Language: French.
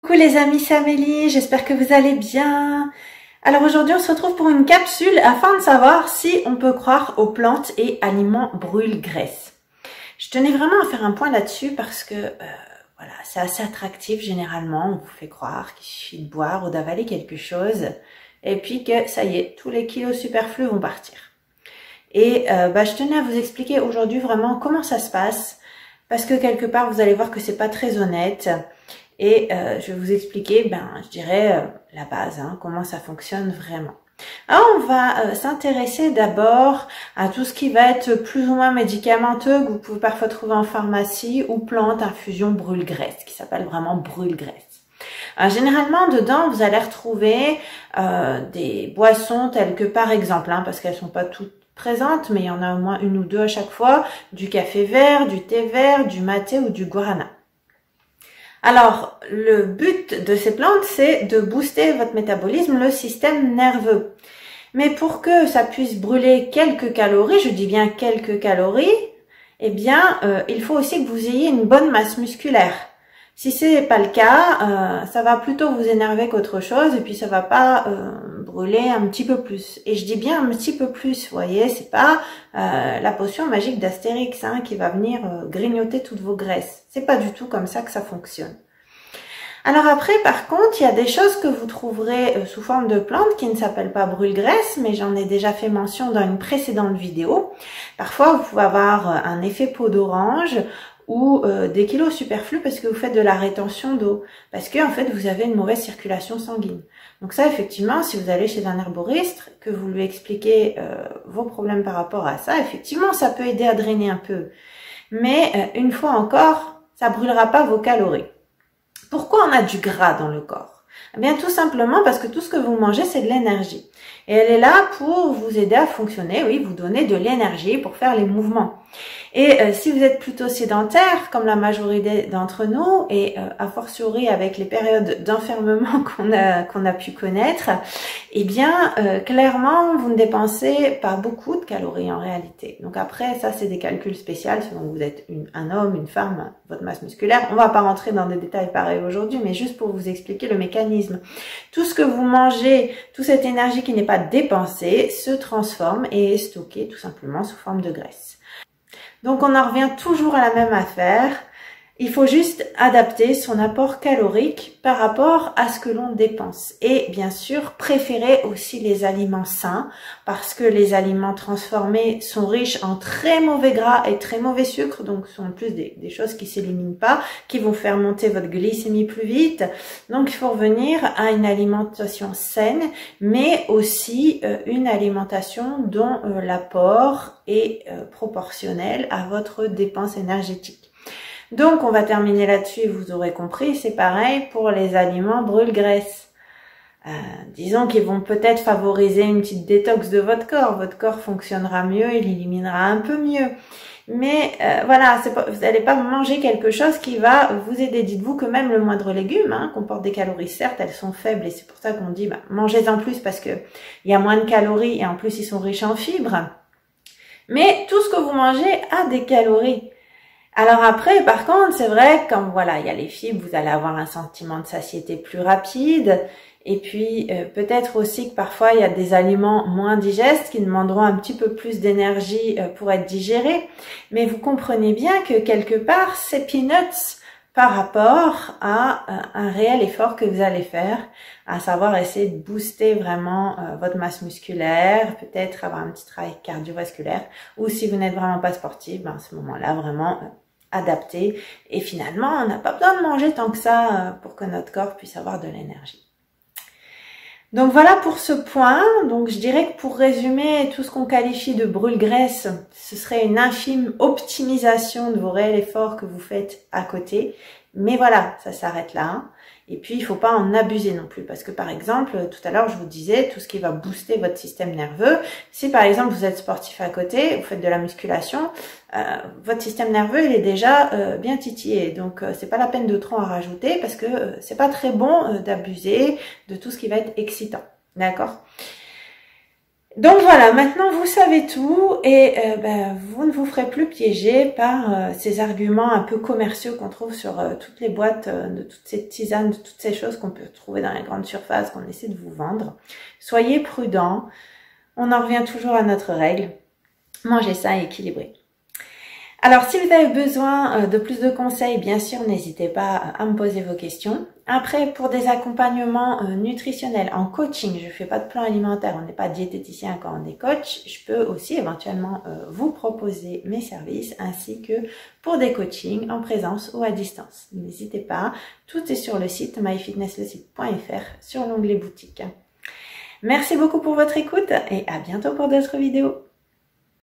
Coucou les amis, c'est Amélie, j'espère que vous allez bien. Alors aujourd'hui on se retrouve pour une capsule afin de savoir si on peut croire aux plantes et aliments brûle-graisse. Je tenais vraiment à faire un point là-dessus parce que voilà, c'est assez attractif généralement, on vous fait croire qu'il suffit de boire ou d'avaler quelque chose et puis que ça y est, tous les kilos superflus vont partir. Et je tenais à vous expliquer aujourd'hui vraiment comment ça se passe parce que quelque part vous allez voir que c'est pas très honnête. Et je vais vous expliquer, je dirais, la base, comment ça fonctionne vraiment. Alors, on va s'intéresser d'abord à tout ce qui va être plus ou moins médicamenteux, que vous pouvez parfois trouver en pharmacie, ou plantes, infusion brûle-graisse, qui s'appelle vraiment brûle-graisse. Généralement, dedans, vous allez retrouver des boissons telles que, par exemple, parce qu'elles sont pas toutes présentes, mais il y en a au moins une ou deux à chaque fois, du café vert, du thé vert, du maté ou du guarana. Alors, le but de ces plantes, c'est de booster votre métabolisme, le système nerveux. Mais pour que ça puisse brûler quelques calories, je dis bien quelques calories, il faut aussi que vous ayez une bonne masse musculaire. Si c'est pas le cas, ça va plutôt vous énerver qu'autre chose et puis ça va pas brûler un petit peu plus. Et je dis bien un petit peu plus, vous voyez, c'est pas la potion magique d'Astérix qui va venir grignoter toutes vos graisses. C'est pas du tout comme ça que ça fonctionne. Alors après, par contre, il y a des choses que vous trouverez sous forme de plantes qui ne s'appellent pas brûle-graisse, mais j'en ai déjà fait mention dans une précédente vidéo. Parfois, vous pouvez avoir un effet peau d'orange ou des kilos superflus parce que vous faites de la rétention d'eau, parce que en fait vous avez une mauvaise circulation sanguine. Donc ça, effectivement, si vous allez chez un herboriste, que vous lui expliquez vos problèmes par rapport à ça, effectivement, ça peut aider à drainer un peu. Mais une fois encore, ça brûlera pas vos calories. Pourquoi on a du gras dans le corps? Eh bien, tout simplement parce que tout ce que vous mangez, c'est de l'énergie. Et elle est là pour vous aider à fonctionner, oui, vous donner de l'énergie pour faire les mouvements. Et si vous êtes plutôt sédentaire, comme la majorité d'entre nous, et a fortiori avec les périodes d'enfermement qu'on a pu connaître, clairement, vous ne dépensez pas beaucoup de calories en réalité. Donc après, ça, c'est des calculs spéciaux selon que vous êtes un homme, une femme, votre masse musculaire. On va pas rentrer dans des détails pareils aujourd'hui, mais juste pour vous expliquer le mécanisme. Tout ce que vous mangez, toute cette énergie qui n'est pas dépensée, se transforme et est stockée tout simplement sous forme de graisse. Donc on en revient toujours à la même affaire. Il faut juste adapter son apport calorique par rapport à ce que l'on dépense. Et bien sûr, préférer aussi les aliments sains parce que les aliments transformés sont riches en très mauvais gras et très mauvais sucre. Donc ce sont en plus des choses qui s'éliminent pas, qui vont faire monter votre glycémie plus vite. Donc il faut revenir à une alimentation saine, mais aussi une alimentation dont l'apport est proportionnel à votre dépense énergétique. Donc, on va terminer là-dessus, vous aurez compris, c'est pareil pour les aliments brûle-graisse. Disons qu'ils vont peut-être favoriser une petite détox de votre corps fonctionnera mieux, il éliminera un peu mieux. Mais voilà, vous n'allez pas manger quelque chose qui va vous aider. Dites-vous que même le moindre légume comporte des calories, certes, elles sont faibles et c'est pour ça qu'on dit mangez-en plus parce que il y a moins de calories et en plus ils sont riches en fibres. Mais tout ce que vous mangez a des calories. Alors après, par contre, c'est vrai que comme voilà, il y a les fibres, vous allez avoir un sentiment de satiété plus rapide. Et puis peut-être aussi que parfois il y a des aliments moins digestes qui demanderont un petit peu plus d'énergie pour être digérés. Mais vous comprenez bien que quelque part, c'est peanuts par rapport à un réel effort que vous allez faire, à savoir essayer de booster vraiment votre masse musculaire, peut-être avoir un petit travail cardiovasculaire, ou si vous n'êtes vraiment pas sportif, à ce moment-là vraiment adapté. Et finalement, on n'a pas besoin de manger tant que ça pour que notre corps puisse avoir de l'énergie. Donc voilà pour ce point. Donc je dirais que pour résumer, tout ce qu'on qualifie de brûle-graisse, ce serait une infime optimisation de vos réels efforts que vous faites à côté. Mais voilà, ça s'arrête là. Et puis, il ne faut pas en abuser non plus. Parce que par exemple, tout à l'heure, je vous disais, tout ce qui va booster votre système nerveux, si par exemple, vous êtes sportif à côté, vous faites de la musculation, votre système nerveux, il est déjà bien titillé. Donc, c'est pas la peine de trop en rajouter parce que c'est pas très bon d'abuser de tout ce qui va être excitant. D'accord ? Donc voilà, maintenant vous savez tout et vous ne vous ferez plus piéger par ces arguments un peu commerciaux qu'on trouve sur toutes les boîtes de toutes ces tisanes, de toutes ces choses qu'on peut trouver dans les grandes surfaces qu'on essaie de vous vendre. Soyez prudents, on en revient toujours à notre règle, mangez sain et équilibré. Alors, si vous avez besoin de plus de conseils, bien sûr, n'hésitez pas à me poser vos questions. Après, pour des accompagnements nutritionnels en coaching, je ne fais pas de plan alimentaire, on n'est pas diététicien quand on est coach. Je peux aussi éventuellement vous proposer mes services ainsi que pour des coachings en présence ou à distance. N'hésitez pas, tout est sur le site myfitnesslesite.fr sur l'onglet boutique. Merci beaucoup pour votre écoute et à bientôt pour d'autres vidéos.